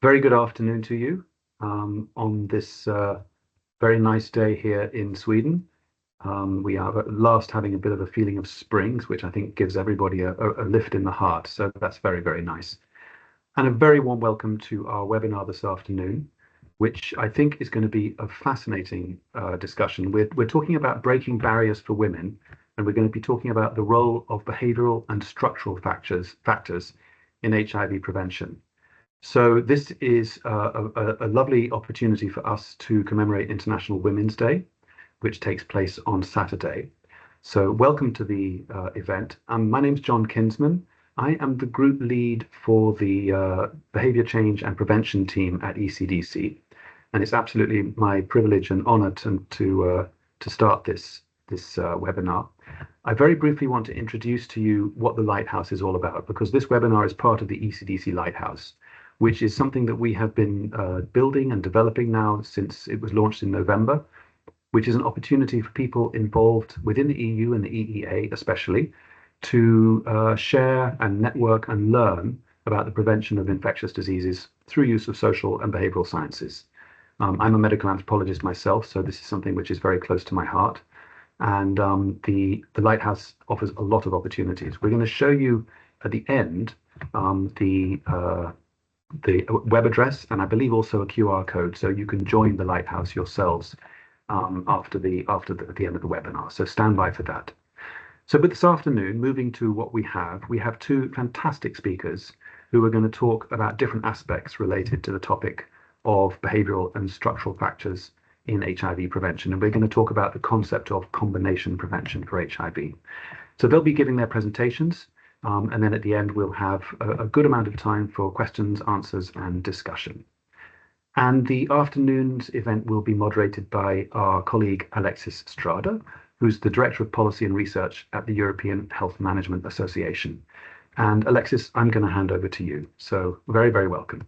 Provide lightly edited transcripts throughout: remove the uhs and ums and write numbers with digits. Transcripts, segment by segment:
Very good afternoon to you on this very nice day here in Sweden. We are at last having a bit of a feeling of springs, which I think gives everybody a lift in the heart. So that's very, very nice. And a very warm welcome to our webinar this afternoon, which I think is going to be a fascinating discussion. We're talking about breaking barriers for women, and we're going to be talking about the role of behavioral and structural factors in HIV prevention. So this is a lovely opportunity for us to commemorate International Women's Day, which takes place on Saturday. So welcome to the event. My name's John Kinsman. I am the group lead for the Behavior Change and Prevention team at ECDC. And it's absolutely my privilege and honor to start this webinar. I very briefly want to introduce to you what the Lighthouse is all about, because this webinar is part of the ECDC Lighthouse, which is something that we have been building and developing now since it was launched in November, which is an opportunity for people involved within the EU and the EEA especially to share and network and learn about the prevention of infectious diseases through use of social and behavioral sciences. I'm a medical anthropologist myself, so this is something which is very close to my heart. And the Lighthouse offers a lot of opportunities. We're going to show you at the end the web address, and I believe also a QR code, so you can join the Lighthouse yourselves after the end of the webinar. So stand by for that. So but this afternoon, moving to what we have two fantastic speakers who are going to talk about different aspects related to the topic of behavioral and structural factors in HIV prevention. And we're going to talk about the concept of combination prevention for HIV. So they'll be giving their presentations. And then at the end, we'll have a good amount of time for questions, answers, and discussion. And the afternoon's event will be moderated by our colleague, Alexis Strada, who's the Director of Policy and Research at the European Health Management Association. And Alexis, I'm going to hand over to you. So very, very welcome.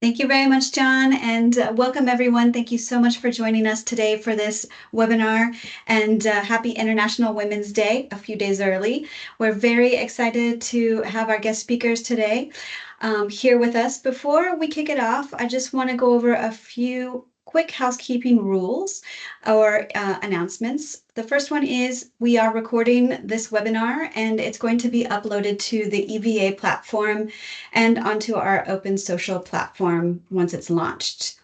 Thank you very much, John, and welcome everyone. Thank you so much for joining us today for this webinar, and happy International Women's Day a few days early. We're very excited to have our guest speakers today here with us. Before we kick it off, I just want to go over a few quick housekeeping rules or announcements. The first one is we are recording this webinar and it's going to be uploaded to the EVA platform and onto our open social platform once it's launched.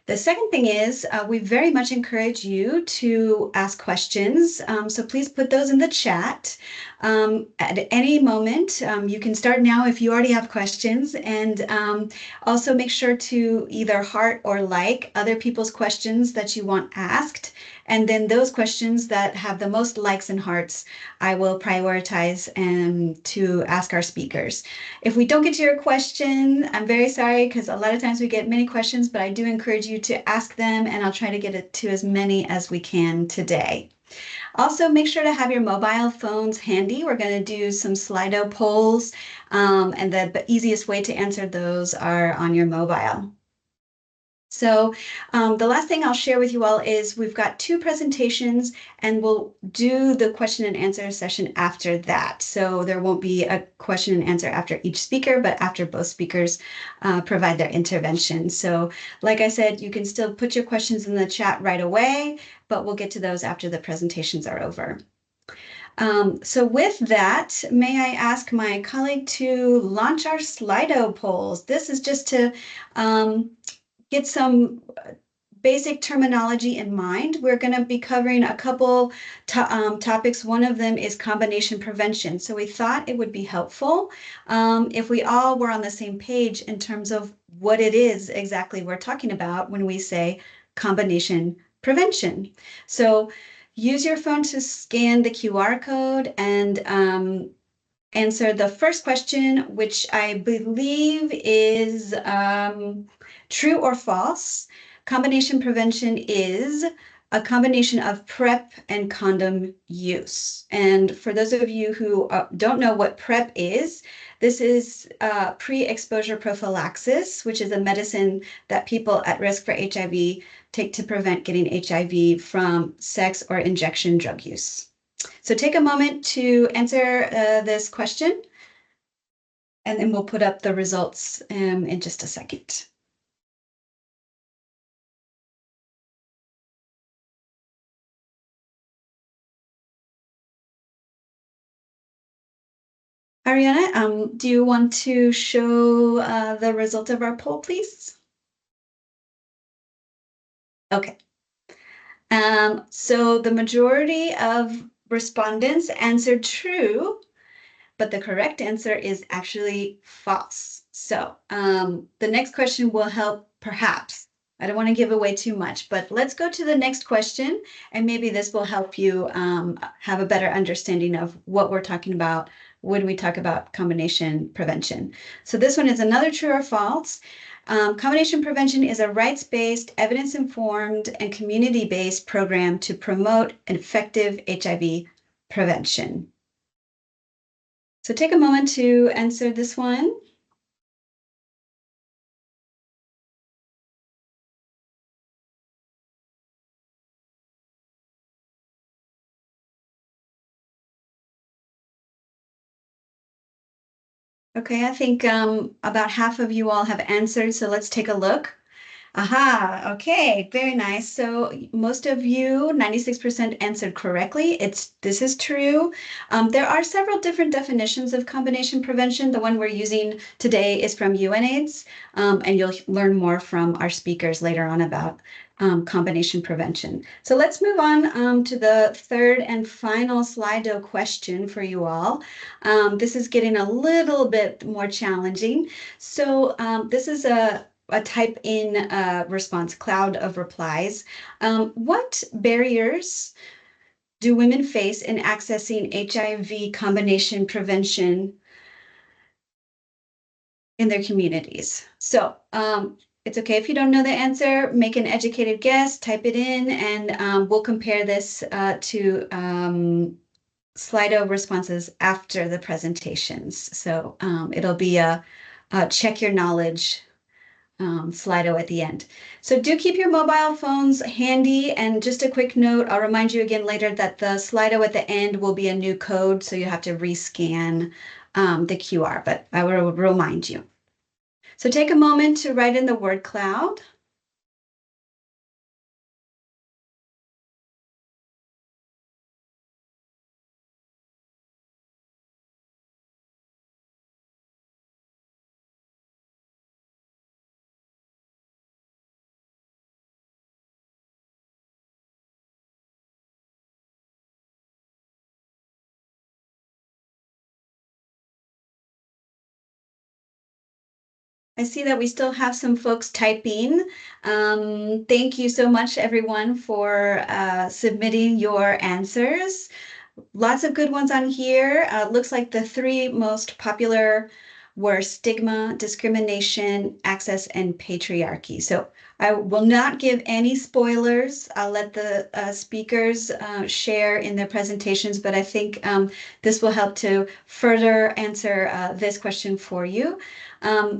The second thing is we very much encourage you to ask questions, so please put those in the chat. At any moment, you can start now if you already have questions, and also make sure to either heart or like other people's questions that you want asked. And then those questions that have the most likes and hearts, I will prioritize to ask our speakers. If we don't get to your question, I'm very sorry, because a lot of times we get many questions, but I do encourage you to ask them, and I'll try to get it to as many as we can today. Also, make sure to have your mobile phones handy. We're going to do some Slido polls, and the easiest way to answer those are on your mobile. So the last thing I'll share with you all is we've got two presentations, and we'll do the question and answer session after that. So there won't be a question and answer after each speaker, but after both speakers provide their intervention. So like I said, you can still put your questions in the chat right away, but we'll get to those after the presentations are over. So with that, may I ask my colleague to launch our Slido polls. This is just to get some basic terminology in mind. We're going to be covering a couple topics. One of them is combination prevention. So we thought it would be helpful if we all were on the same page in terms of what it is exactly we're talking about when we say combination prevention. So use your phone to scan the QR code and answer the first question, which I believe is true or false. Combination prevention is a combination of PrEP and condom use. And for those of you who don't know what PrEP is, this is pre-exposure prophylaxis, which is a medicine that people at risk for HIV take to prevent getting HIV from sex or injection drug use. So take a moment to answer this question. and then we'll put up the results in just a second. Ariana, do you want to show the result of our poll, please? Okay. So the majority of respondents answered true, but the correct answer is actually false. So the next question will help, perhaps. I don't want to give away too much, but let's go to the next question, and maybe this will help you have a better understanding of what we're talking about when we talk about combination prevention. So this one is another true or false. Combination prevention is a rights-based, evidence-informed, and community-based program to promote effective HIV prevention. So take a moment to answer this one. Okay, I think about half of you all have answered, so let's take a look. Aha, okay, very nice. So most of you, 96% answered correctly. This is true. There are several different definitions of combination prevention. The one we're using today is from UNAIDS, and you'll learn more from our speakers later on about combination prevention. So let's move on to the third and final Slido question for you all. This is getting a little bit more challenging. So this is a type in response, cloud of replies. What barriers do women face in accessing HIV combination prevention in their communities? So it's okay if you don't know the answer, make an educated guess, type it in, and we'll compare this to Slido responses after the presentations. So it'll be a check your knowledge Slido at the end. So do keep your mobile phones handy, and just a quick note, I'll remind you again later that the Slido at the end will be a new code, so you have to rescan the QR, but I will remind you. So take a moment to write in the word cloud. I see that we still have some folks typing. Thank you so much, everyone, for submitting your answers. Lots of good ones on here. Looks like the three most popular were stigma, discrimination, access, and patriarchy. So I will not give any spoilers. I'll let the speakers share in their presentations, but I think this will help to further answer this question for you.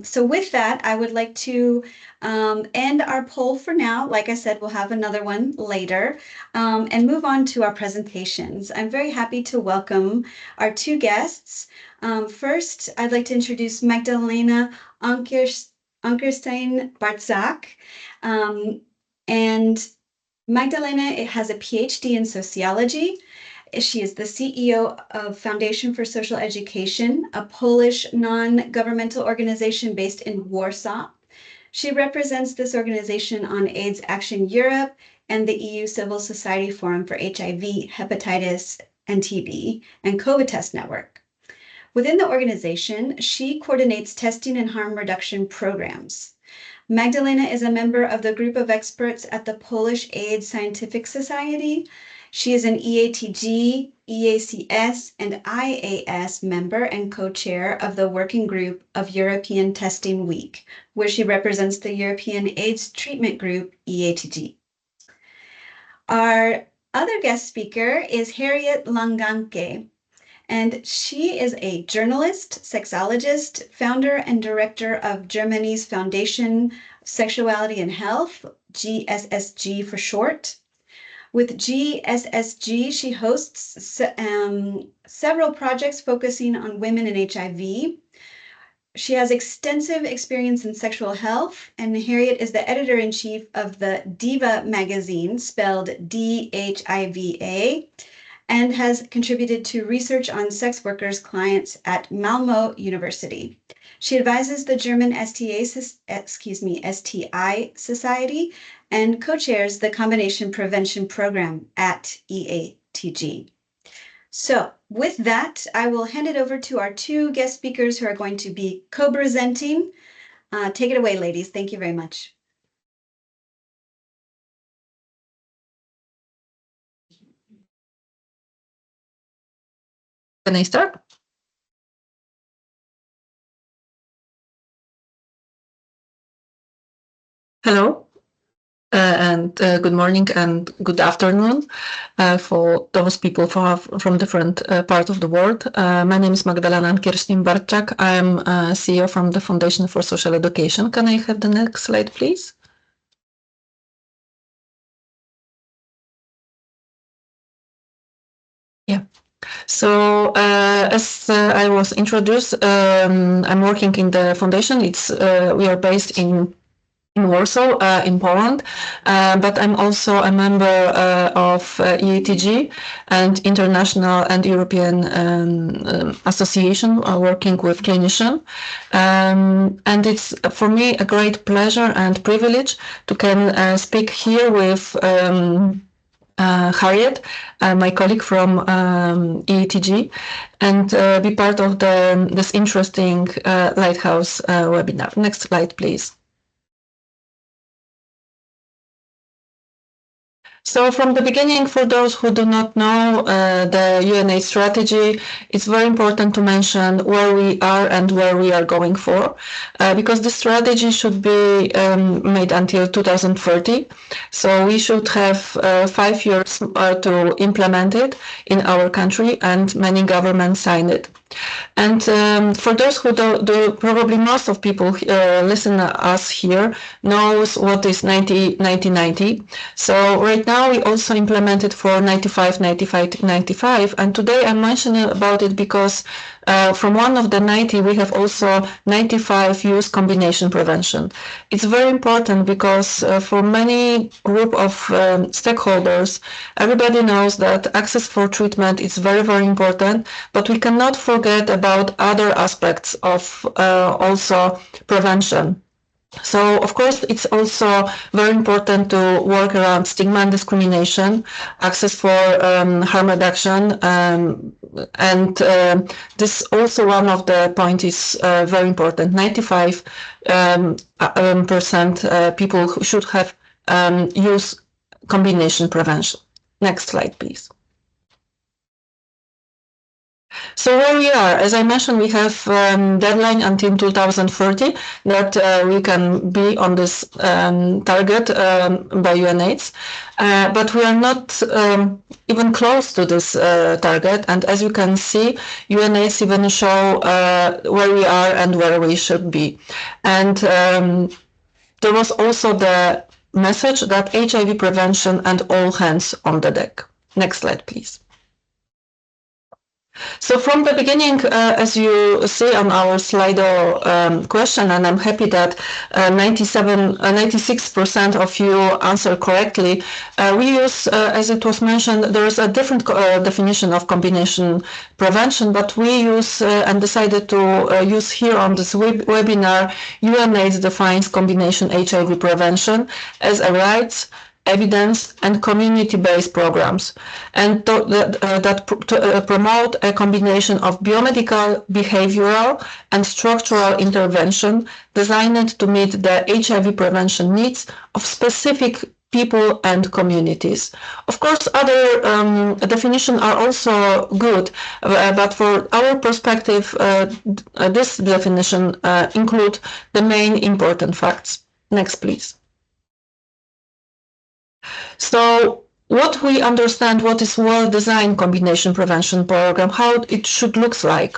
So with that, I would like to end our poll for now. Like I said, we'll have another one later, and move on to our presentations. I'm very happy to welcome our two guests. First, I'd like to introduce Magdalena Ankiersztejn-Bartczak. And Magdalena has a PhD in sociology. She is the CEO of Foundation for Social Education, a Polish non-governmental organization based in Warsaw. She represents this organization on AIDS Action Europe and the EU Civil Society Forum for HIV, Hepatitis, and TB, and COVID Test Network. Within the organization, she coordinates testing and harm reduction programs. Magdalena is a member of the group of experts at the Polish AIDS Scientific Society. She is an EATG, EACS, and IAS member and co-chair of the Working Group of European Testing Week, where she represents the European AIDS Treatment Group, EATG. Our other guest speaker is Harriet Langanke, and she is a journalist, sexologist, founder and director of Germany's Foundation Sexuality and Health, GSSG for short. With GSSG, she hosts several projects focusing on women and HIV. She has extensive experience in sexual health, and Harriet is the editor-in-chief of the Diva magazine, spelled DHIVA, and has contributed to research on sex workers' clients at Malmö University. She advises the German STI Society and co-chairs the Combination Prevention Program at EATG. So with that, I will hand it over to our two guest speakers who are going to be co-presenting. Take it away, ladies. Thank you very much. Can I start? Hello, and good morning and good afternoon for those people from different parts of the world. My name is Magdalena Ankiersztejn-Bartczak. I'm CEO from the Foundation for Social Education. Can I have the next slide, please? Yeah. So as I was introduced, I'm working in the foundation. We are based in Warsaw, in Poland, but I'm also a member of EATG and International and European Association working with clinicians. And it's for me a great pleasure and privilege to can speak here with Harriet, my colleague from EATG, and be part of this interesting Lighthouse webinar. Next slide, please. So from the beginning, for those who do not know the UNAIDS strategy, it's very important to mention where we are and where we are going for, because the strategy should be made until 2030. So we should have 5 years to implement it in our country, and many governments signed it. And for those who do, probably most of people listen to us here knows what is 90-90-90. So right now we also implemented for 95-95-95, and today I'm mentioning about it because from one of the 90 we have also 95 use combination prevention. It's very important because for many group of stakeholders, everybody knows that access for treatment is very, very important, but we cannot forget about other aspects of also prevention. So, of course, it's also very important to work around stigma and discrimination, access for harm reduction, and this also one of the points is very important. 95% people who should have use combination prevention. Next slide, please. So where we are, as I mentioned, we have deadline until 2030 that we can be on this target by UNAIDS, but we are not even close to this target. And as you can see, UNAIDS even show where we are and where we should be. And there was also the message that HIV prevention and all hands on the deck. Next slide, please. So from the beginning, as you see on our Slido question, and I'm happy that 96% of you answer correctly, we use, as it was mentioned, there is a different definition of combination prevention, but we use and decided to use here on this webinar, UNAIDS defines combination HIV prevention as a rights, evidence and community-based programs, and that promote a combination of biomedical, behavioral and structural intervention designed to meet the HIV prevention needs of specific people and communities. Of course, other definitions are also good, but for our perspective, this definition includes the main important facts. Next, please. So what we understand, what is well-designed combination prevention program, how it should look like.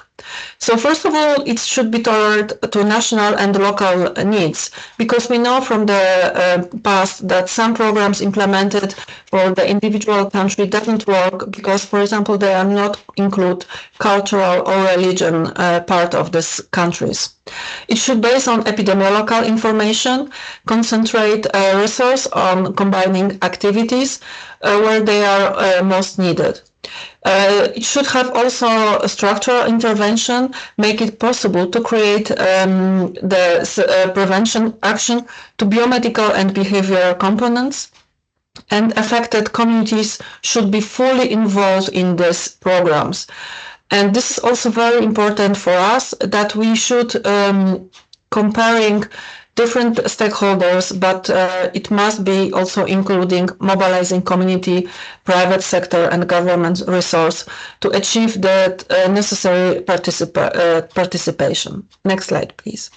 So first of all, it should be tailored to national and local needs, because we know from the past that some programs implemented for the individual country doesn't work because, for example, they are not include cultural or religion part of these countries. It should base on epidemiological information, concentrate resource on combining activities where they are most needed. It should have also a structural intervention, make it possible to create the prevention action to biomedical and behavioral components, and affected communities should be fully involved in these programs. And this is also very important for us, that we should comparing different stakeholders, but it must be also including mobilizing community, private sector and government resource to achieve that necessary participation. Next slide, please.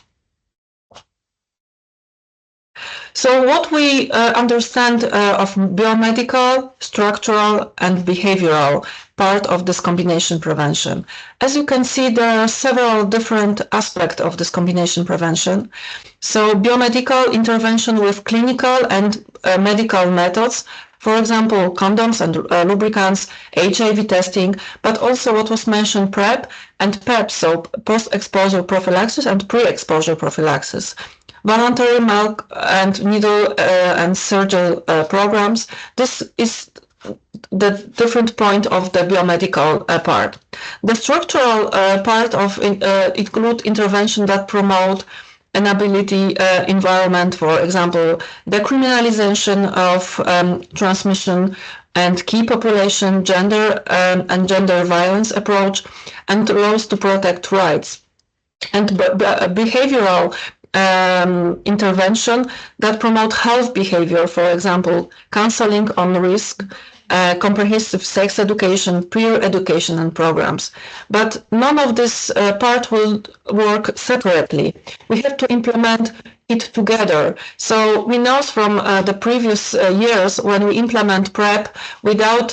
So what we understand of biomedical, structural and behavioral part of this combination prevention. As you can see, there are several different aspects of this combination prevention. So biomedical intervention with clinical and medical methods, for example, condoms and lubricants, HIV testing, but also what was mentioned, PrEP and PEP, so post-exposure prophylaxis and pre-exposure prophylaxis. Voluntary milk and needle and surgery programs. This is the different point of the biomedical part. The structural part of include intervention that promote an ability environment, for example, decriminalization of transmission and key population, gender and gender violence approach, and laws to protect rights. And behavioral intervention that promote health behavior, for example, counseling on risk, comprehensive sex education, peer education and programs. But none of this part will work separately. We have to implement it together. So we know from the previous years, when we implement PrEP without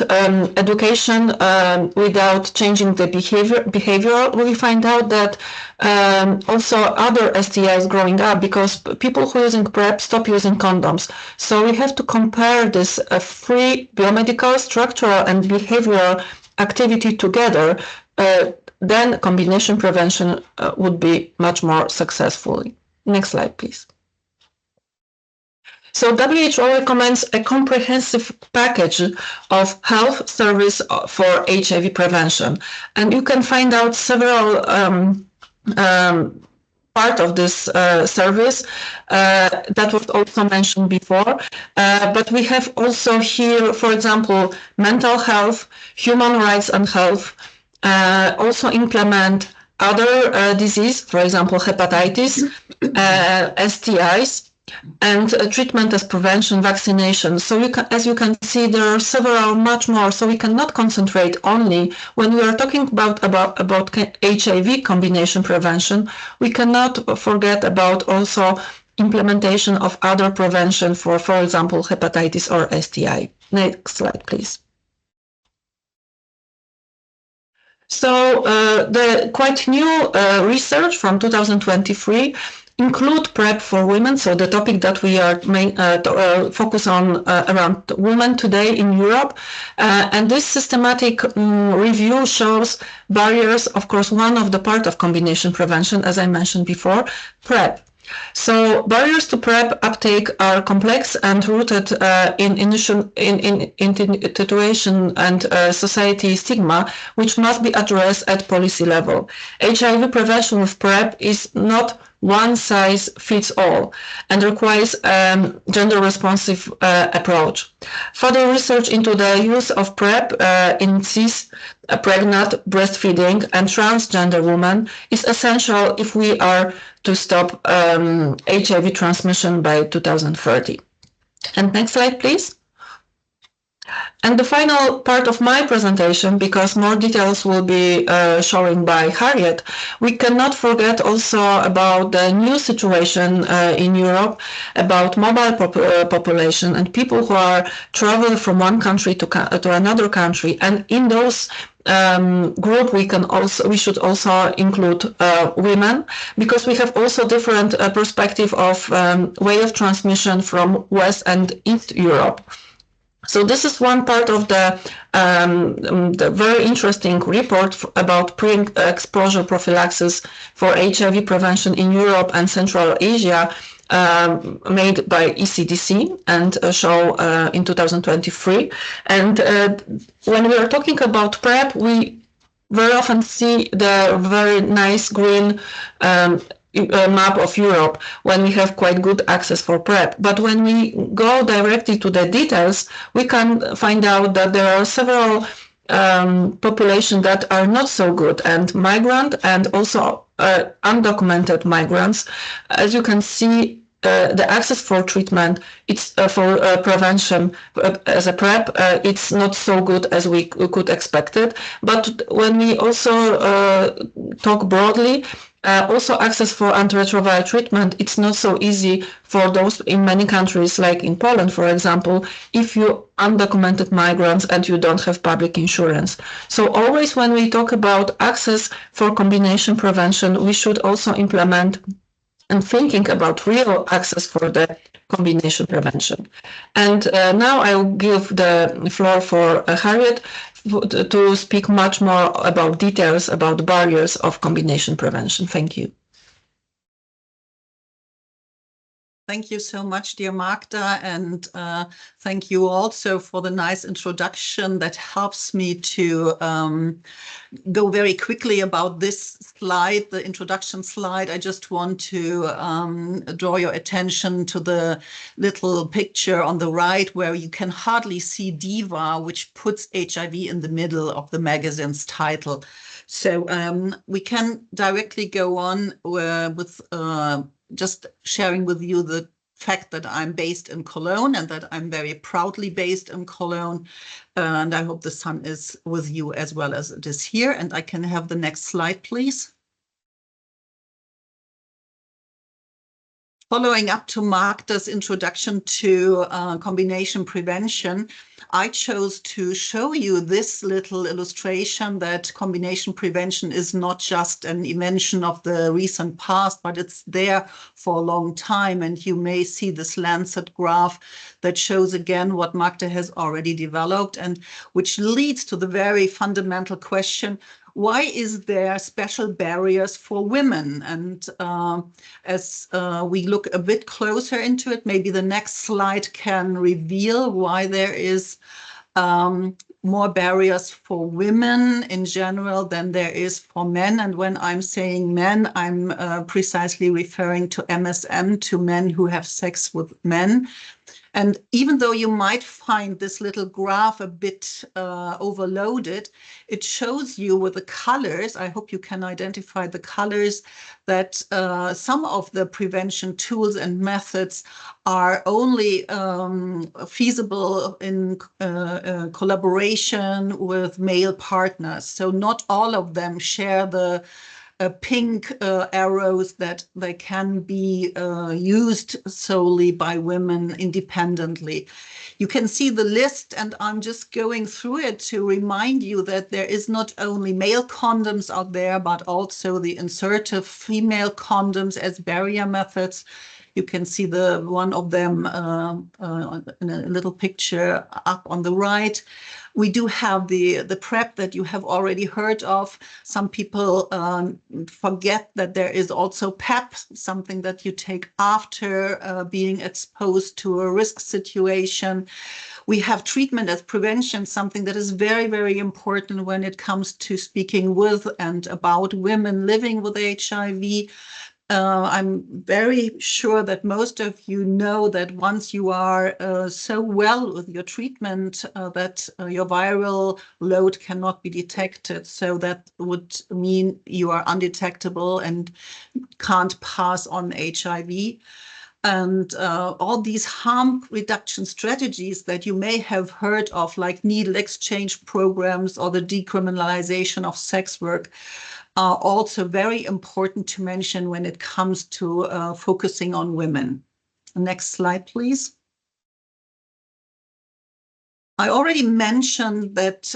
education, without changing the behavior, we find out that also other STIs growing up, because people who are using PrEP stop using condoms. So we have to compare this free biomedical, structural and behavioral activity together. Then combination prevention would be much more successful. Next slide, please. So WHO recommends a comprehensive package of health service for HIV prevention. And you can find out several part of this service that was also mentioned before. But we have also here, for example, mental health, human rights and health, also implement other disease, for example, hepatitis, STIs, and treatment as prevention, vaccination. So as you can see, there are several, much more. So we cannot concentrate only when we are talking about HIV combination prevention. We cannot forget about also implementation of other prevention for example, hepatitis or STI. Next slide, please. So the quite new research from 2023 include PrEP for women. So the topic that we are focus on around women today in Europe. And this systematic review shows barriers, of course, one of the part of combination prevention, as I mentioned before, PrEP. So barriers to PrEP uptake are complex and rooted in institution and society stigma, which must be addressed at policy level. HIV prevention with PrEP is not one size fits all and requires a gender-responsive approach. Further research into the use of PrEP in cis, pregnant, breastfeeding, and transgender women is essential if we are to stop HIV transmission by 2030. And next slide, please. And the final part of my presentation, because more details will be showing by Harriet, we cannot forget also about the new situation in Europe, about mobile population and people who are traveling from one country to another country. And in those group, we should also include women, because we have also different perspective of way of transmission from West and East Europe. So this is one part of the very interesting report about pre-exposure prophylaxis for HIV prevention in Europe and Central Asia, made by ECDC and show in 2023. And when we are talking about PrEP, we very often see the very nice green map of Europe when we have quite good access for PrEP. But when we go directly to the details, we can find out that there are several populations that are not so good, and migrant and also undocumented migrants. As you can see, the access for treatment, it's for prevention as a PrEP, it's not so good as we could expect it. But when we also talk broadly, also access for antiretroviral treatment, it's not so easy for those in many countries, like in Poland, for example, if you undocumented migrants and you don't have public insurance. So always when we talk about access for combination prevention, we should also implement and thinking about real access for the combination prevention. And now I will give the floor for Harriet to speak much more about details about barriers of combination prevention. Thank you. Thank you so much, dear Magda, and thank you also for the nice introduction that helps me to go very quickly about this slide, the introduction slide. I just want to draw your attention to the little picture on the right where you can hardly see DIVA, which puts HIV in the middle of the magazine's title. So we can directly go on with just sharing with you the fact that I'm based in Cologne and that I'm very proudly based in Cologne. And I hope the sun is with you as well as it is here. And I can have the next slide, please. Following up to Magda's introduction to combination prevention, I chose to show you this little illustration that combination prevention is not just an invention of the recent past, but it's there for a long time. And you may see this Lancet graph that shows again what Magda has already developed and which leads to the very fundamental question, why is there special barriers for women? And as we look a bit closer into it, maybe the next slide can reveal why there is more barriers for women in general than there is for men. And when I'm saying men, I'm precisely referring to MSM, to men who have sex with men. And even though you might find this little graph a bit overloaded, it shows you with the colors, I hope you can identify the colors, that some of the prevention tools and methods are only feasible in collaboration with male partners. So not all of them share the pink arrows that they can be used solely by women independently. You can see the list, and I'm just going through it to remind you that there is not only male condoms out there, but also the insertive female condoms as barrier methods. You can see the one of them in a little picture up on the right. We do have the PrEP that you have already heard of. Some people forget that there is also PEP, something that you take after being exposed to a risk situation. We have treatment as prevention, something that is very, very important when it comes to speaking with and about women living with HIV. I'm very sure that most of you know that once you are so well with your treatment that your viral load cannot be detected. So that would mean you are undetectable and can't pass on HIV. And all these harm reduction strategies that you may have heard of, like needle exchange programs or the decriminalization of sex work, are also very important to mention when it comes to focusing on women. Next slide, please. I already mentioned that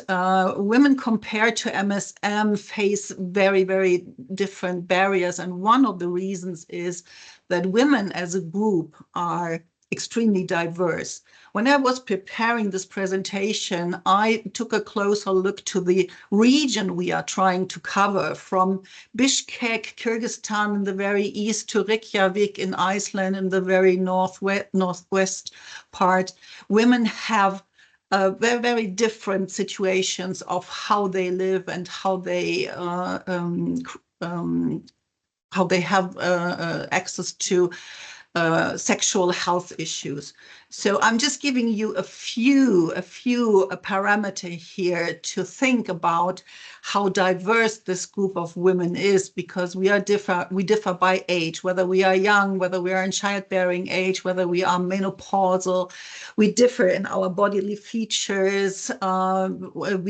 women compared to MSM face very, very different barriers. And one of the reasons is that women as a group are extremely diverse. When I was preparing this presentation, I took a closer look to the region we are trying to cover, from Bishkek, Kyrgyzstan in the very east to Reykjavik in Iceland in the very northwest part. Women have very, very different situations of how they live and how they have access to sexual health issues. So I'm just giving you a few parameters here to think about how diverse this group of women is, because we differ by age, whether we are young, whether we are in childbearing age, whether we are menopausal. We differ in our bodily features.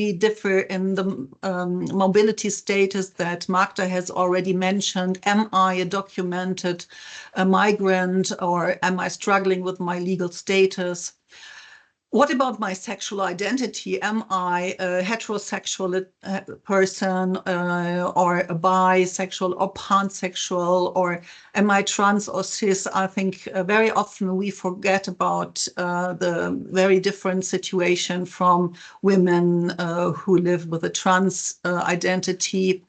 We differ in the mobility status that Magda has already mentioned. Am I a documented migrant, or am I struggling with my legal status? What about my sexual identity? Am I a heterosexual person, or a bisexual or pansexual, or am I trans or cis? I think very often we forget about the very different situation from women who live with a trans identity,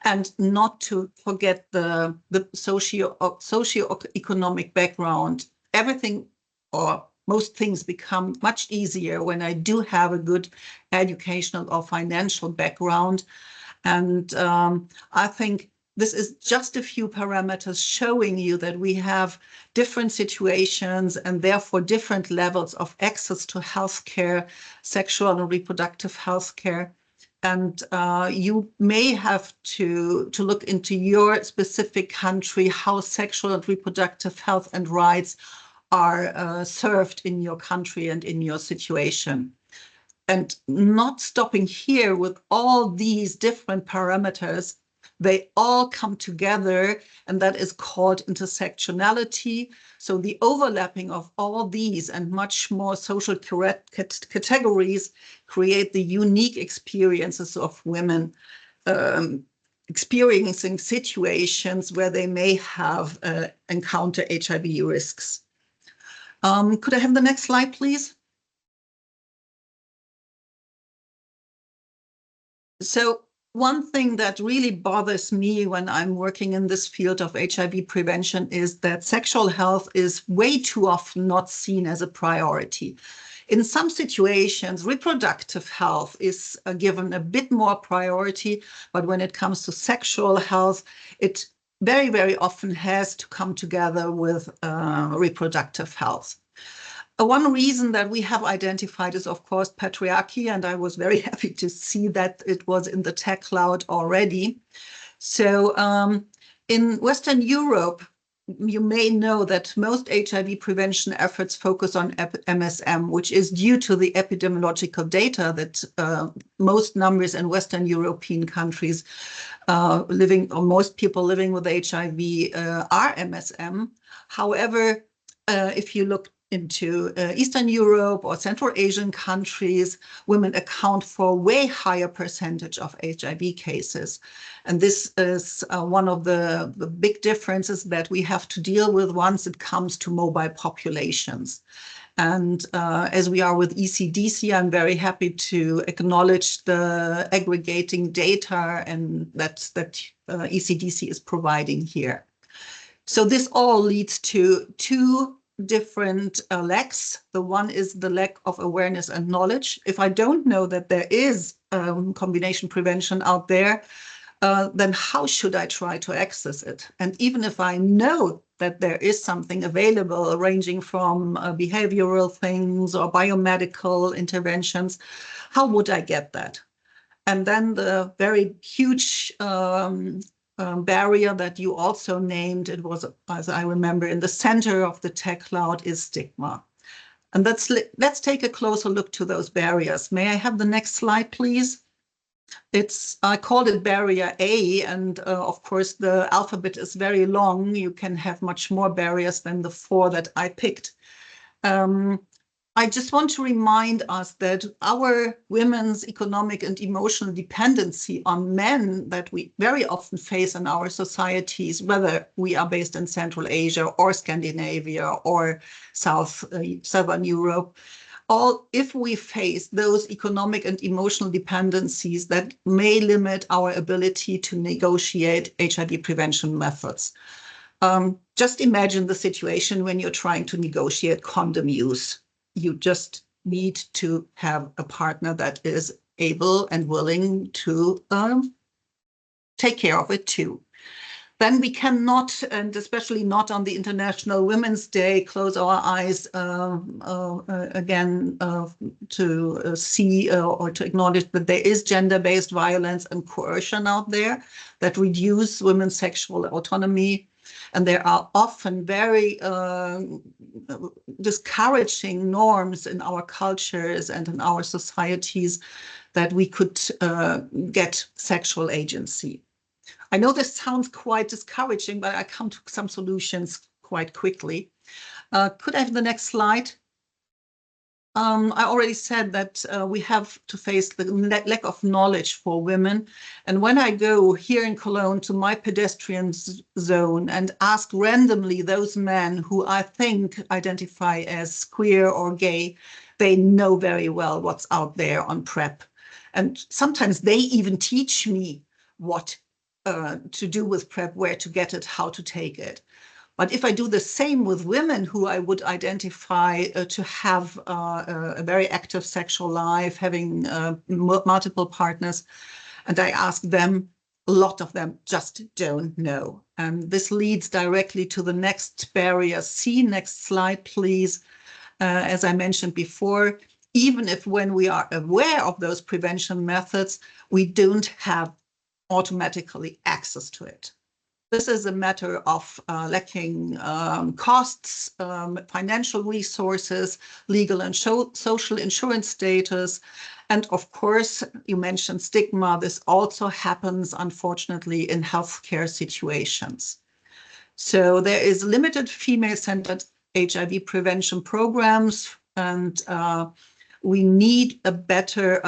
and not to forget the socio-economic background. Everything, or most things, become much easier when I do have a good educational or financial background. And I think this is just a few parameters showing you that we have different situations and therefore different levels of access to healthcare, sexual and reproductive healthcare. And you may have to look into your specific country, how sexual and reproductive health and rights are served in your country and in your situation. And not stopping here with all these different parameters, they all come together, and that is called intersectionality. So the overlapping of all these and much more social categories create the unique experiences of women experiencing situations where they may have encounter HIV risks. Could I have the next slide, please? So one thing that really bothers me when I'm working in this field of HIV prevention is that sexual health is way too often not seen as a priority. In some situations, reproductive health is given a bit more priority, but when it comes to sexual health, it very, very often has to come together with reproductive health. One reason that we have identified is, of course, patriarchy, and I was very happy to see that it was in the tech cloud already. So in Western Europe, you may know that most HIV prevention efforts focus on MSM, which is due to the epidemiological data that most numbers in Western European countries most people living with HIV are MSM. However, if you look into Eastern Europe or Central Asian countries, women account for a way higher percentage of HIV cases. And this is one of the big differences that we have to deal with once it comes to mobile populations. And as we are with ECDC, I'm very happy to acknowledge the aggregating data and that ECDC is providing here. So this all leads to two different lacks. The one is the lack of awareness and knowledge. If I don't know that there is combination prevention out there, then how should I try to access it? And even if I know that there is something available, ranging from behavioral things or biomedical interventions, how would I get that? And then the very huge barrier that you also named, it was, as I remember, in the center of the tech cloud, is stigma. And let's take a closer look to those barriers. May I have the next slide, please? I called it barrier A, and of course the alphabet is very long. You can have much more barriers than the 4 that I picked. I just want to remind us that our women's economic and emotional dependency on men that we very often face in our societies, whether we are based in Central Asia or Scandinavia or Southern Europe, if we face those economic and emotional dependencies that may limit our ability to negotiate HIV prevention methods. Just imagine the situation when you're trying to negotiate condom use. You just need to have a partner that is able and willing to take care of it too. Then we cannot, and especially not on the International Women's Day, close our eyes again to see or to acknowledge that there is gender-based violence and coercion out there that reduce women's sexual autonomy. And there are often very discouraging norms in our cultures and in our societies that we could get sexual agency. I know this sounds quite discouraging, but I come to some solutions quite quickly. Could I have the next slide? I already said that we have to face the lack of knowledge for women. And when I go here in Cologne to my pedestrian zone and ask randomly those men who I think identify as queer or gay, they know very well what's out there on PrEP. And sometimes they even teach me what to do with PrEP, where to get it, how to take it. But if I do the same with women who I would identify to have a very active sexual life, having multiple partners, and I ask them, a lot of them just don't know. And this leads directly to the next barrier. See, next slide, please. As I mentioned before, even if when we are aware of those prevention methods, we don't have automatically access to it. This is a matter of lacking costs, financial resources, legal and social insurance status. And of course, you mentioned stigma. This also happens, unfortunately, in healthcare situations. So there is limited female-centered HIV prevention programs, and we need a better,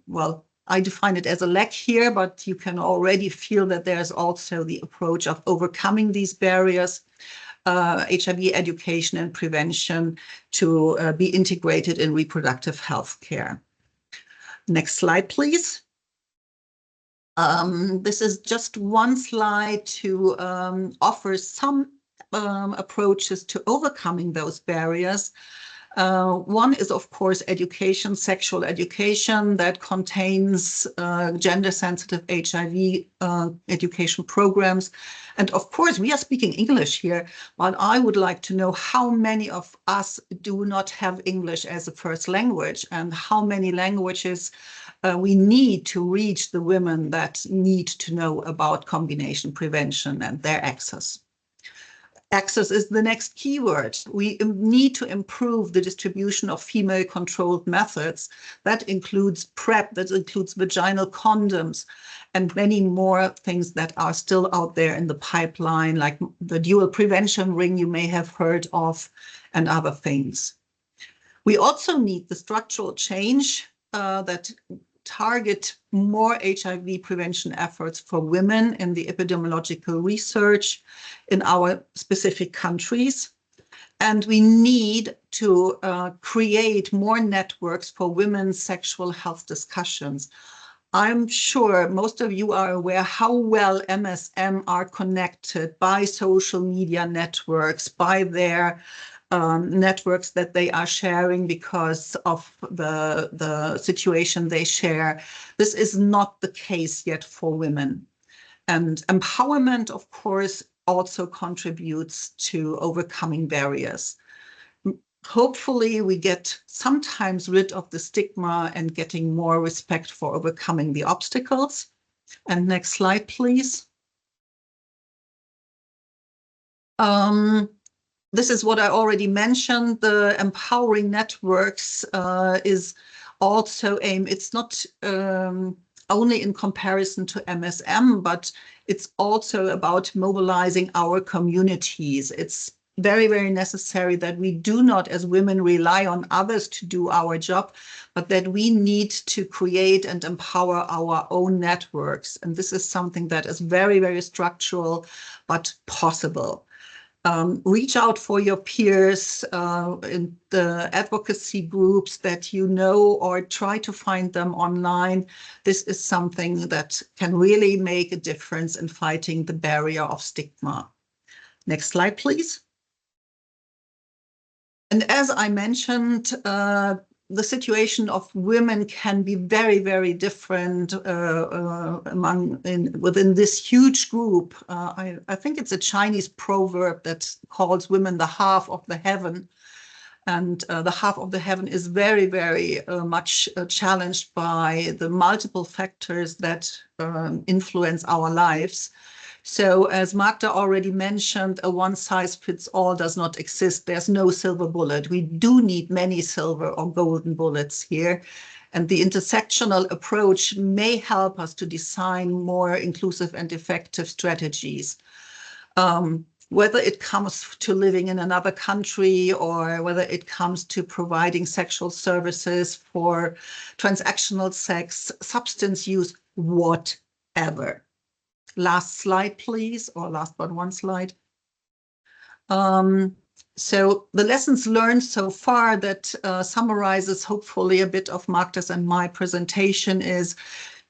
well, I define it as a lack here, but you can already feel that there's also the approach of overcoming these barriers, HIV education and prevention to be integrated in reproductive health care. Next slide, please. This is just one slide to offer some approaches to overcoming those barriers. One is, of course, education, sexual education that contains gender-sensitive HIV education programs. And of course, we are speaking English here, but I would like to know how many of us do not have English as a first language and how many languages we need to reach the women that need to know about combination prevention and their access. Access is the next keyword. We need to improve the distribution of female-controlled methods. That includes PrEP, that includes vaginal condoms, and many more things that are still out there in the pipeline, like the dual prevention ring you may have heard of, and other things. We also need the structural change that target more HIV prevention efforts for women in the epidemiological research in our specific countries. And we need to create more networks for women's sexual health discussions. I'm sure most of you are aware how well MSM are connected by social media networks, by their networks that they are sharing because of the situation they share. This is not the case yet for women. And empowerment, of course, also contributes to overcoming barriers. Hopefully, we get sometimes rid of the stigma and getting more respect for overcoming the obstacles. And next slide, please. This is what I already mentioned. The empowering networks is also aimed. It's not only in comparison to MSM, but it's also about mobilizing our communities. It's very, very necessary that we do not, as women, rely on others to do our job, but that we need to create and empower our own networks. And this is something that is very, very structural, but possible. Reach out for your peers in the advocacy groups that you know, or try to find them online. This is something that can really make a difference in fighting the barrier of stigma. Next slide, please. And as I mentioned, the situation of women can be very, very different within this huge group. I think it's a Chinese proverb that calls women the half of the heaven. And the half of the heaven is very, very much challenged by the multiple factors that influence our lives. So as Magda already mentioned, a one-size-fits-all does not exist. There's no silver bullet. We do need many silver or golden bullets here. And the intersectional approach may help us to design more inclusive and effective strategies. Whether it comes to living in another country or whether it comes to providing sexual services for transactional sex, substance use, whatever. Last slide, please, or last but one slide. So the lessons learned so far that summarizes hopefully a bit of Magda's and my presentation is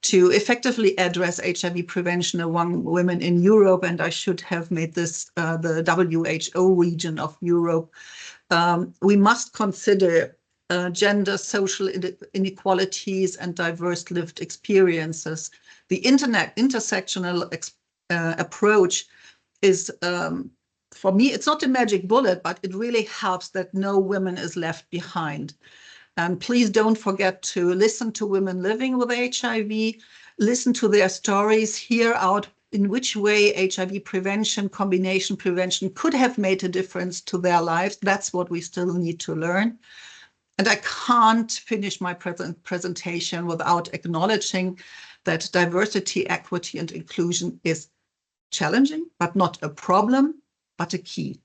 to effectively address HIV prevention among women in Europe, and I should have made this the WHO region of Europe. We must consider gender, social inequalities, and diverse lived experiences. The intersectional approach is, for me, it's not a magic bullet, but it really helps that no woman is left behind. And please don't forget to listen to women living with HIV, listen to their stories, hear out in which way HIV prevention, combination prevention could have made a difference to their lives. That's what we still need to learn. And I can't finish my presentation without acknowledging that diversity, equity, and inclusion is challenging, but not a problem, but a key.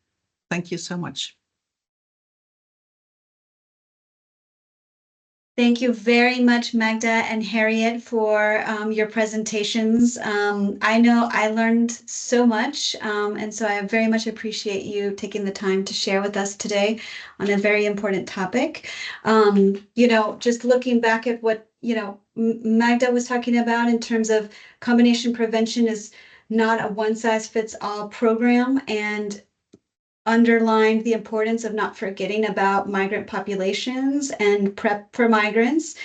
Thank you so much. Thank you very much, Magda and Harriet, for your presentations. I know I learned so much, and so I very much appreciate you taking the time to share with us today on a very important topic. You know, just looking back at what, you know, Magda was talking about in terms of combination prevention is not a one-size-fits-all program, and underlined the importance of not forgetting about migrant populations and PrEP for migrants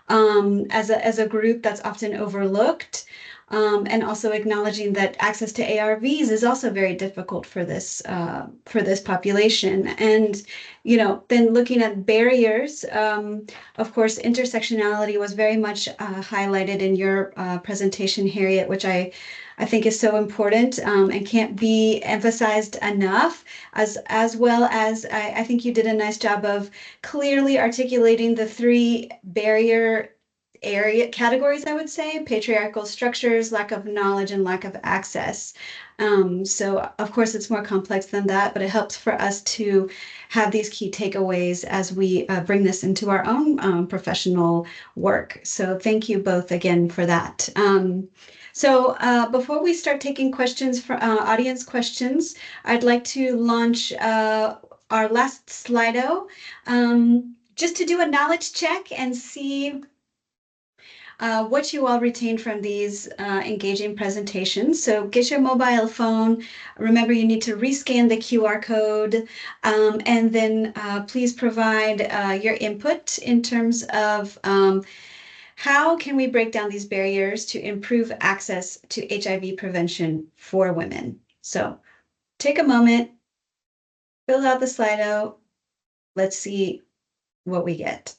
as a group that's often overlooked, and also acknowledging that access to ARVs is also very difficult for this population. And you know, then looking at barriers, of course, intersectionality was very much highlighted in your presentation, Harriet, which I think is so important and can't be emphasized enough, as well as I think you did a nice job of clearly articulating the three barrier area categories, I would say: patriarchal structures, lack of knowledge, and lack of access. So of course it's more complex than that, but it helps for us to have these key takeaways as we bring this into our own professional work. So thank you both again for that. So before we start taking questions from audience questions, I'd like to launch our last Slido, just to do a knowledge check and see what you all retained from these engaging presentations. So get your mobile phone. Remember, you need to rescan the QR code, and then please provide your input in terms of how can we break down these barriers to improve access to HIV prevention for women? So take a moment, fill out the Slido. Let's see what we get.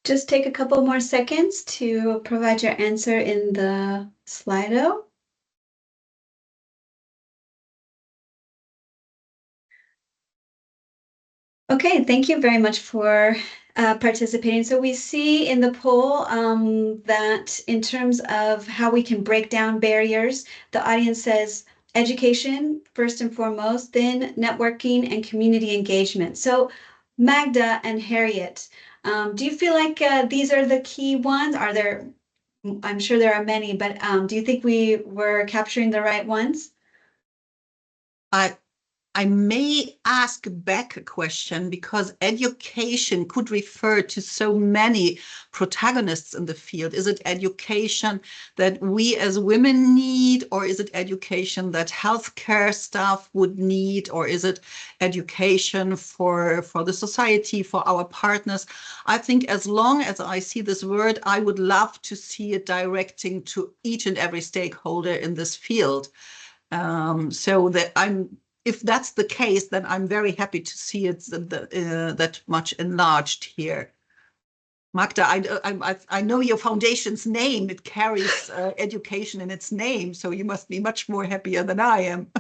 just take a couple more seconds to provide your answer in the Slido. Okay, thank you very much for participating. So we see in the poll that in terms of how we can break down barriers, the audience says education first and foremost, then networking and community engagement. So Magda and Harriet, do you feel like these are the key ones? Are there, I'm sure there are many, but do you think we were capturing the right ones? I may ask back a question, because education could refer to so many protagonists in the field. Is it education that we as women need, or is it education that healthcare staff would need, or is it education for the society, for our partners? I think as long as I see this word, I would love to see it directing to each and every stakeholder in this field. So that if that's the case, then I'm very happy to see it that much enlarged here. Magda, I know your foundation's name. It carries education in its name, so you must be much more happier than I am.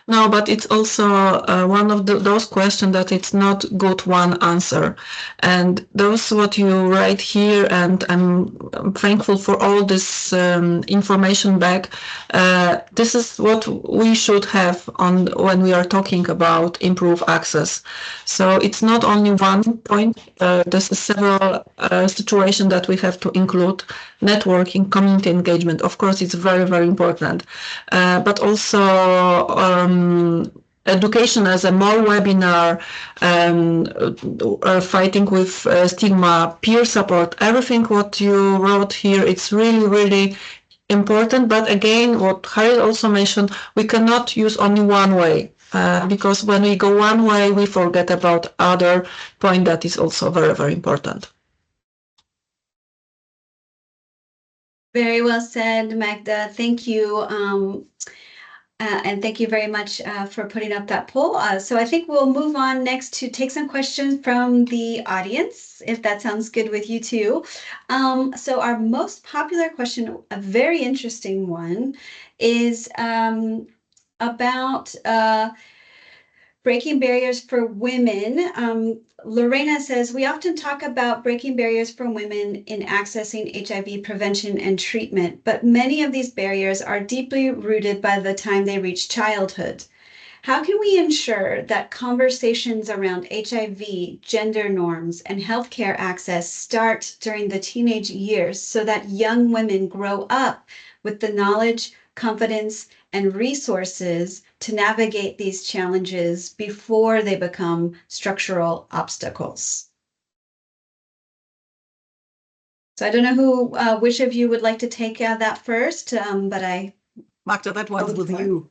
No, but it's also one of those questions that it's not good one answer. And those what you write here, and I'm thankful for all this information back. This is what we should have on when we are talking about improve access. So it's not only one point. There's several situations that we have to include. Networking, community engagement, of course, it's very, very important. But also education as a more webinar, fighting with stigma, peer support, everything what you wrote here, it's really, really important. But again, what Harriet also mentioned, we cannot use only one way. Because when we go one way, we forget about other point that is also very, very important. Very well said, Magda. Thank you. And thank you very much for putting up that poll. So I think we'll move on next to take some questions from the audience, if that sounds good with you too. So our most popular question, a very interesting one, is about breaking barriers for women. Lorena says, we often talk about breaking barriers for women in accessing HIV prevention and treatment, but many of these barriers are deeply rooted by the time they reach childhood. How can we ensure that conversations around HIV, gender norms, and healthcare access start during the teenage years so that young women grow up with the knowledge, confidence, and resources to navigate these challenges before they become structural obstacles? So I don't know which of you would like to take that first, but Magda, that one's with you.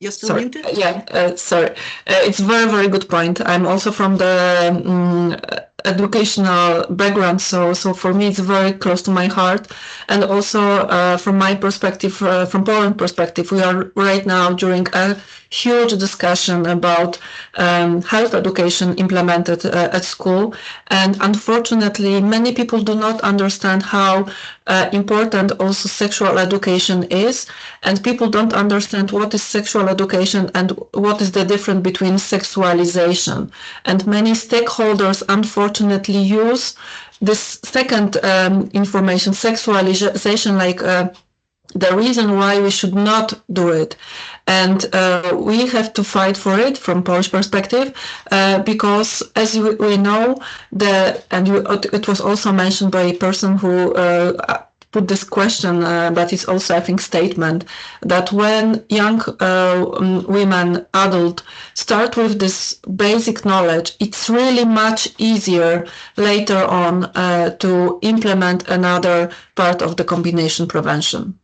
You're still muted? Yeah, sorry. It's very, very good point. I'm also from the educational background, so for me it's very close to my heart. And also from my perspective, from Poland perspective, we are right now during a huge discussion about health education implemented at school. And unfortunately, many people do not understand how important also sexual education is, and people don't understand what is sexual education and what is the difference between sexualization. And many stakeholders unfortunately use this second information, sexualization, like the reason why we should not do it. And we have to fight for it from Polish perspective, because as we know, it was also mentioned by a person who put this question, but it's also, I think, statement that when young women, adult, start with this basic knowledge, it's really much easier later on to implement another part of the combination prevention.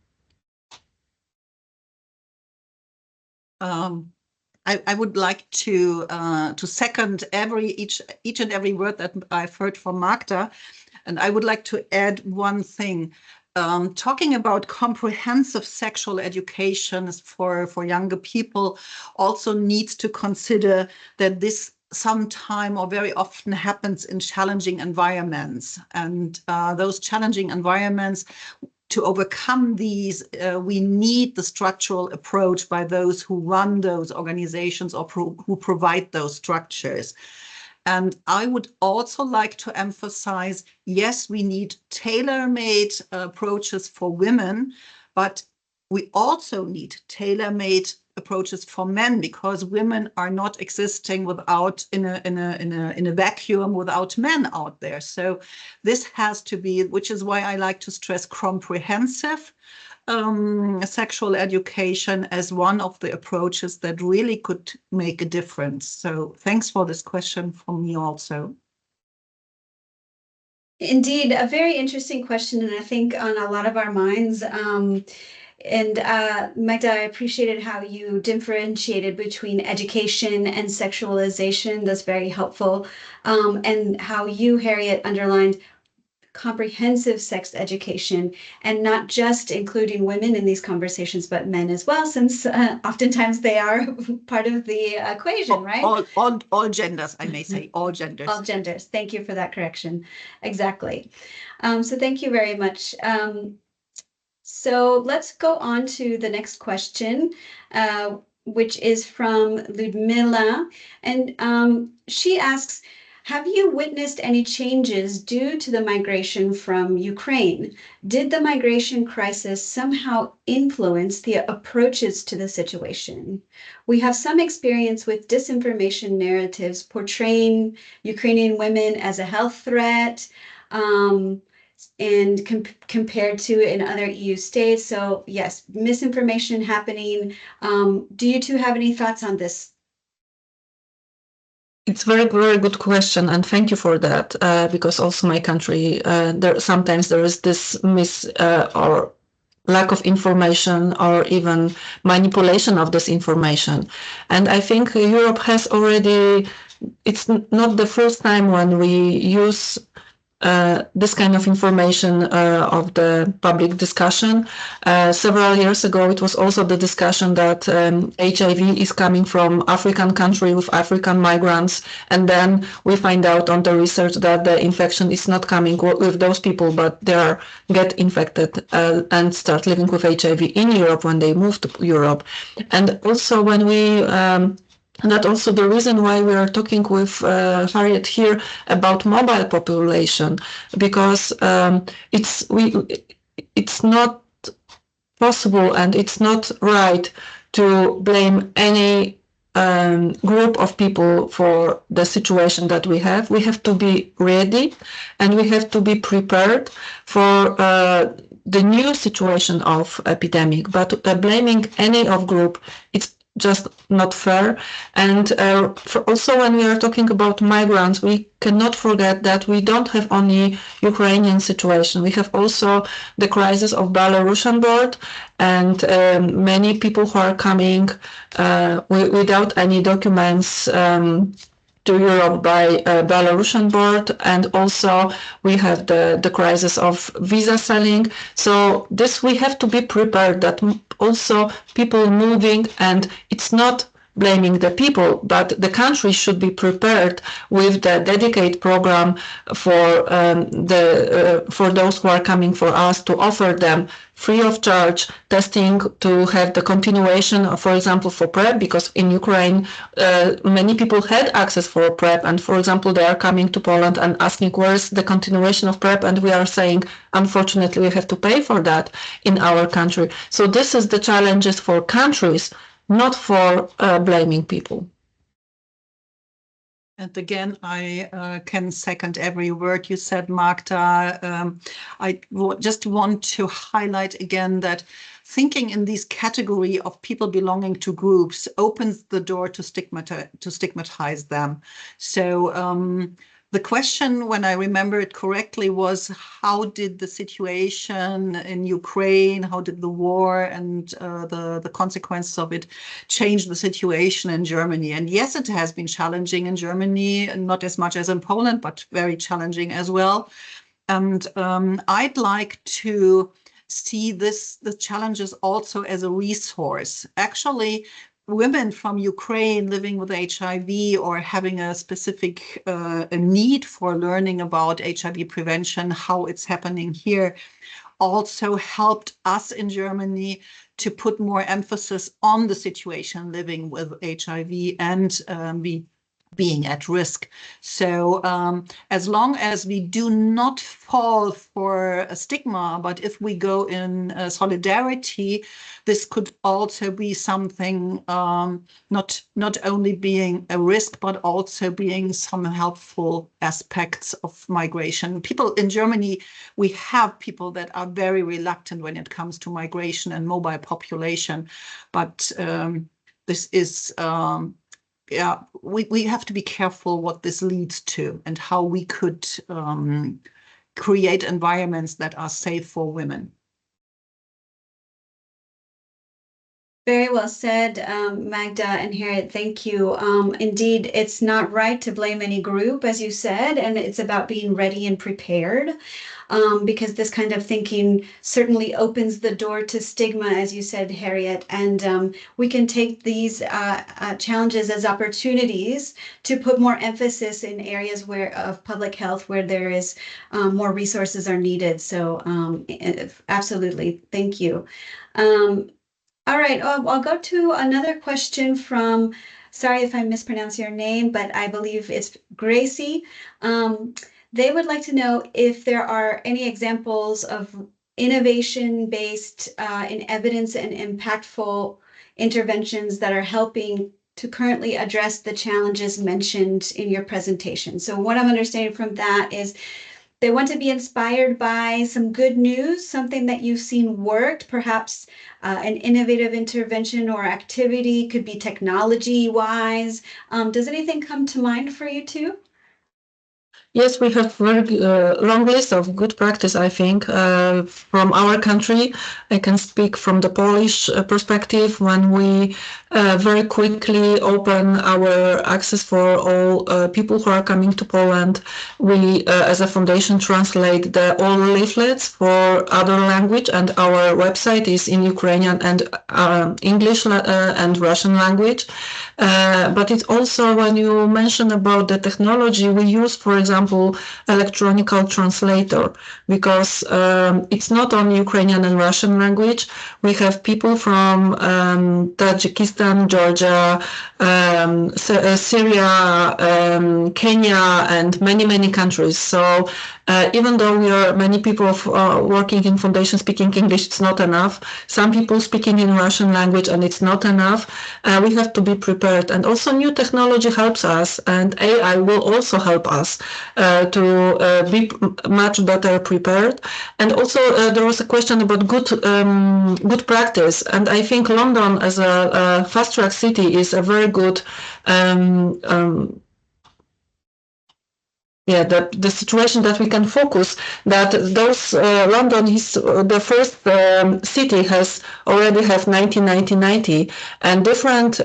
I would like to second each and every word that I've heard from Magda, and I would like to add one thing. Talking about comprehensive sexual education for younger people also needs to consider that this sometime or very often happens in challenging environments. And those challenging environments, to overcome these, we need the structural approach by those who run those organizations or who provide those structures. And I would also like to emphasize, yes, we need tailor-made approaches for women, but we also need tailor-made approaches for men, because women are not existing without in a vacuum without men out there. So this has to be, which is why I like to stress comprehensive sexual education as one of the approaches that really could make a difference. So thanks for this question from me also. Indeed, a very interesting question, and I think on a lot of our minds. Magda, I appreciated how you differentiated between education and sexualization. That's very helpful. And how you, Harriet, underlined comprehensive sex education, and not just including women in these conversations, but men as well, since oftentimes they are part of the equation, right? All genders, I may say, all genders. All genders. Thank you for that correction. Exactly. So thank you very much. So let's go on to the next question, which is from Ludmila. And she asks, have you witnessed any changes due to the migration from Ukraine? Did the migration crisis somehow influence the approaches to the situation? We have some experience with disinformation narratives portraying Ukrainian women as a health threat, and compared to in other EU states. So yes, misinformation happening. Do you two have any thoughts on this? It's very good question, and thank you for that, because also my country, sometimes there is this or lack of information or even manipulation of this information. And I think Europe has already, it's not the first time when we use this kind of information of the public discussion. Several years ago, it was also the discussion that HIV is coming from African country with African migrants, and then we find out on the research that the infection is not coming with those people, but they get infected and start living with HIV in Europe when they move to Europe. And also when we and that's also the reason why we are talking with Harriet here about mobile population, because it's not possible and it's not right to blame any group of people for the situation that we have. We have to be ready and we have to be prepared for the new situation of epidemic. But blaming any of group, it's just not fair. And also when we are talking about migrants, we cannot forget that we don't have only Ukrainian situation. We have also the crisis of Belarusian border, and many people who are coming without any documents to Europe by Belarusian border, and also we have the crisis of visa selling. So this we have to be prepared that also people moving, and it's not blaming the people, but the country should be prepared with the dedicated program for those who are coming for us, to offer them free of charge testing, to have the continuation, for example, for PrEP, because in Ukraine, many people had access for PrEP, and for example, they are coming to Poland and asking where's the continuation of PrEP, and we are saying, unfortunately, we have to pay for that in our country. So this is the challenges for countries, not for blaming people. And again, I can second every word you said, Magda. I just want to highlight again that thinking in this category of people belonging to groups opens the door to stigmatize them. So the question, when I remember it correctly, was how did the situation in Ukraine, how did the war and the consequences of it change the situation in Germany? And yes, it has been challenging in Germany, not as much as in Poland, but very challenging as well. And I'd like to see the challenges also as a resource. Actually, women from Ukraine living with HIV or having a specific a need for learning about HIV prevention, how it's happening here, also helped us in Germany to put more emphasis on the situation living with HIV and being at risk. So as long as we do not fall for a stigma, but if we go in solidarity, this could also be something not only being a risk, but also being some helpful aspects of migration. People in Germany, we have people that are very reluctant when it comes to migration and mobile population, but this is yeah, we have to be careful what this leads to and how we could create environments that are safe for women. Very well said, Magda and Harriet, thank you. Indeed, it's not right to blame any group, as you said, and it's about being ready and prepared, because this kind of thinking certainly opens the door to stigma, as you said, Harriet, and we can take these challenges as opportunities to put more emphasis in areas of public health where there is more resources are needed. So absolutely, thank you. All right, I'll go to another question from, sorry if I mispronounce your name, but I believe it's Gracie. They would like to know if there are any examples of innovation-based in evidence and impactful interventions that are helping to currently address the challenges mentioned in your presentation. So what I'm understanding from that is they want to be inspired by some good news, something that you've seen worked, perhaps an innovative intervention or activity, could be technology-wise. Does anything come to mind for you two? Yes, we have very long list of good practice, I think, from our country. I can speak from the Polish perspective when we very quickly open our access for all people who are coming to Poland. We, as a foundation, translate all leaflets for other language, and our website is in Ukrainian and English and Russian language. But it's also, when you mention about the technology, we use, for example, electronic translator, because it's not only Ukrainian and Russian language. We have people from Tajikistan, Georgia, Syria, Kenya, and many countries. So even though we are many people working in foundation speaking English, it's not enough. Some people speaking in Russian language, and it's not enough. We have to be prepared. And also new technology helps us, and AI will also help us to be much better prepared. And also there was a question about good practice, and I think London as a fast track city is a very good the situation that we can focus, that those London is the first city has already have 1990 and different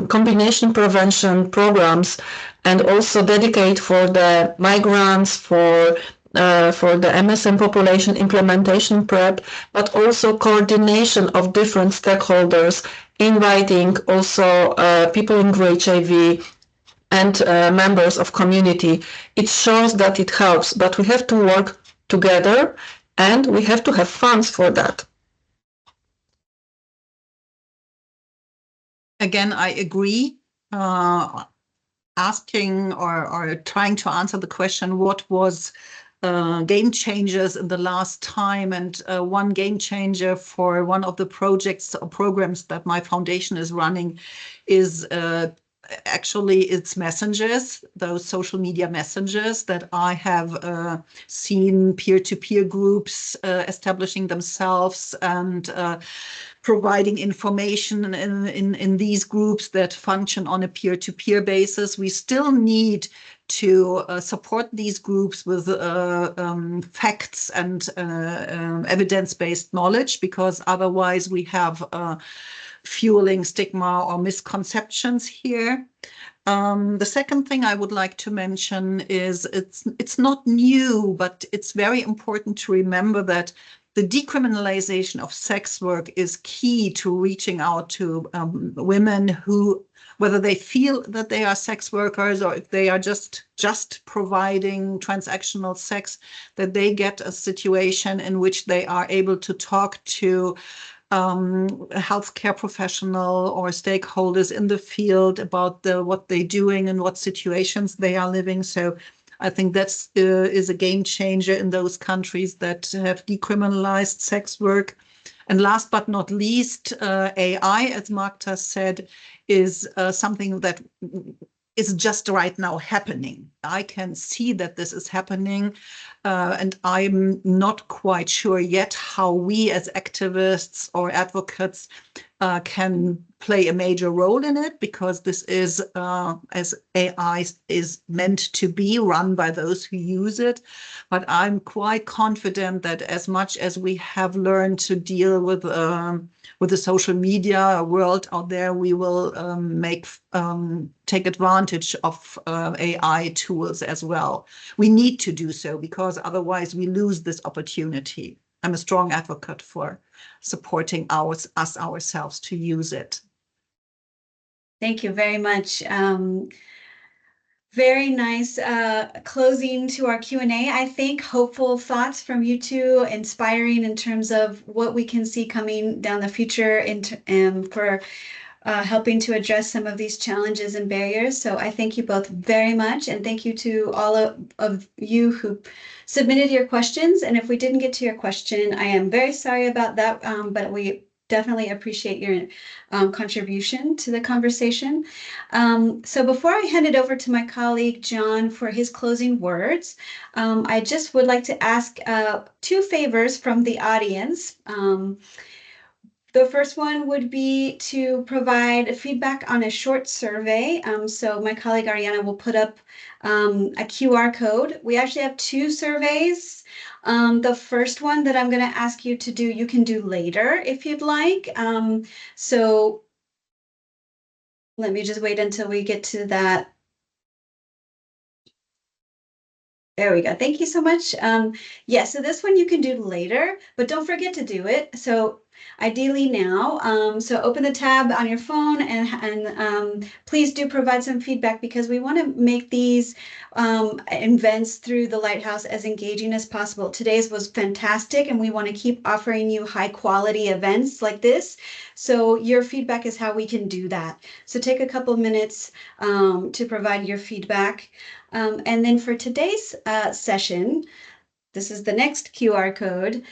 combination prevention programs, and also dedicate for the migrants, for the MSM population implementation prep, but also coordination of different stakeholders, inviting also people in HIV and members of community. It shows that it helps, but we have to work together and we have to have funds for that. Again, I agree. Asking or trying to answer the question, what was game changers in the last time, and one game changer for one of the projects or programs that my foundation is running is actually it's messengers, those social media messengers that I have seen peer-to-peer groups establishing themselves and providing information in these groups that function on a peer-to-peer basis. We still need to support these groups with facts and evidence-based knowledge, because otherwise we have fueling stigma or misconceptions here. The second thing I would like to mention is it's not new, but it's very important to remember that the decriminalization of sex work is key to reaching out to women who, whether they feel that they are sex workers or if they are just providing transactional sex, that they get a situation in which they are able to talk to a healthcare professional or stakeholders in the field about what they're doing and what situations they are living. So I think that's is a game changer in those countries that have decriminalized sex work. And last but not least, AI, as Magda said, is something that is just right now happening. I can see that this is happening, and I'm not quite sure yet how we as activists or advocates can play a major role in it, because this is, as AI is meant to be, run by those who use it. But I'm quite confident that as much as we have learned to deal with the social media world out there, we will take advantage of AI tools as well. We need to do so, because otherwise we lose this opportunity. I'm a strong advocate for supporting us ourselves to use it. Thank you very much. Very nice closing to our Q&A. I think hopeful thoughts from you two, inspiring in terms of what we can see coming down the future for helping to address some of these challenges and barriers. So I thank you both very much, and thank you to all of you who submitted your questions. And if we didn't get to your question, I am very sorry about that, but we definitely appreciate your contribution to the conversation. So before I hand it over to my colleague, John, for his closing words, I just would like to ask two favors from the audience. The first one would be to provide feedback on a short survey. So my colleague Ariana will put up a QR code. We actually have two surveys. The first one that I'm going to ask you to do, you can do later if you'd like. So let me just wait until we get to that. There we go. Thank you so much. Yeah, so this one you can do later, but don't forget to do it. So ideally now. So open the tab on your phone and please do provide some feedback, because we want to make these events through the Lighthouse as engaging as possible. Today's was fantastic, and we want to keep offering you high quality events like this. So your feedback is how we can do that. So take a couple of minutes to provide your feedback. And then for today's session, this is the next QR code.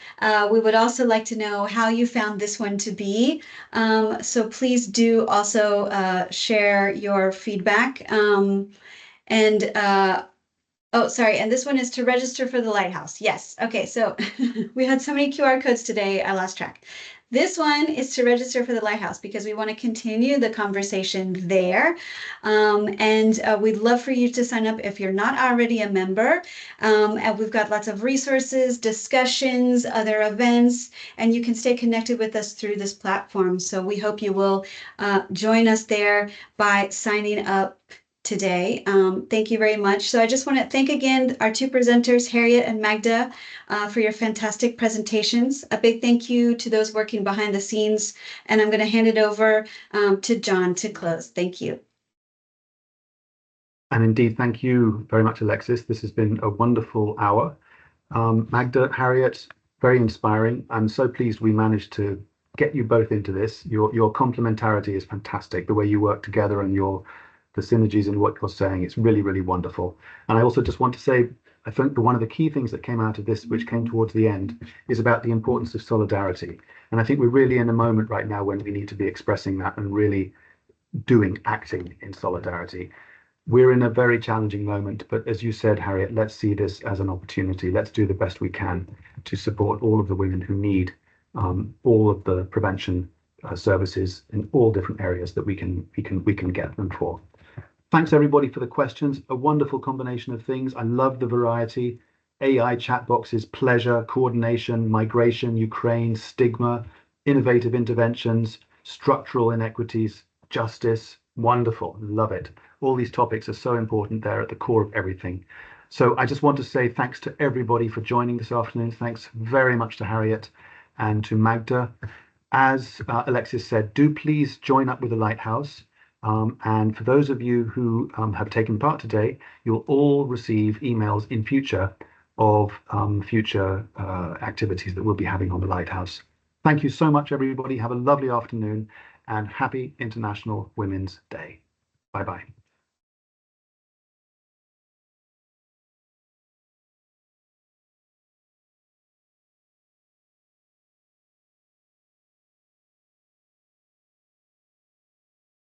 We would also like to know how you found this one to be. So please do also share your feedback. Oh, sorry, and this one is to register for the Lighthouse. Yes, okay, so we had so many QR codes today, I lost track. This one is to register for the Lighthouse, because we want to continue the conversation there. And we'd love for you to sign up if you're not already a member. And we've got lots of resources, discussions, other events, and you can stay connected with us through this platform. So we hope you will join us there by signing up today. Thank you very much. So I just want to thank again our two presenters, Harriet and Magda, for your fantastic presentations. A big thank you to those working behind the scenes, and I'm going to hand it over to John to close. Thank you. And indeed, thank you very much, Alexis. This has been a wonderful hour. Magda, Harriet, very inspiring. I'm so pleased we managed to get you both into this. Your complementarity is fantastic. The way you work together and the synergies in what you're saying, it's really, really wonderful. And I also just want to say, I think one of the key things that came out of this, which came towards the end, is about the importance of solidarity. And I think we're really in a moment right now when we need to be expressing that and really acting in solidarity. We're in a very challenging moment, but as you said, Harriet, let's see this as an opportunity. Let's do the best we can to support all of the women who need all of the prevention services in all different areas that we can get them for. Thanks everybody for the questions. A wonderful combination of things. I love the variety. AI chat boxes, pleasure, coordination, migration, Ukraine, stigma, innovative interventions, structural inequities, justice. Wonderful. Love it. All these topics are so important. They're at the core of everything. So I just want to say thanks to everybody for joining this afternoon. Thanks very much to Harriet and to Magda. As Alexis said, do please join up with the Lighthouse. And for those of you who have taken part today, you'll all receive emails in future of future activities that we'll be having on the Lighthouse. Thank you so much, everybody. Have a lovely afternoon and happy International Women's Day. Bye-bye.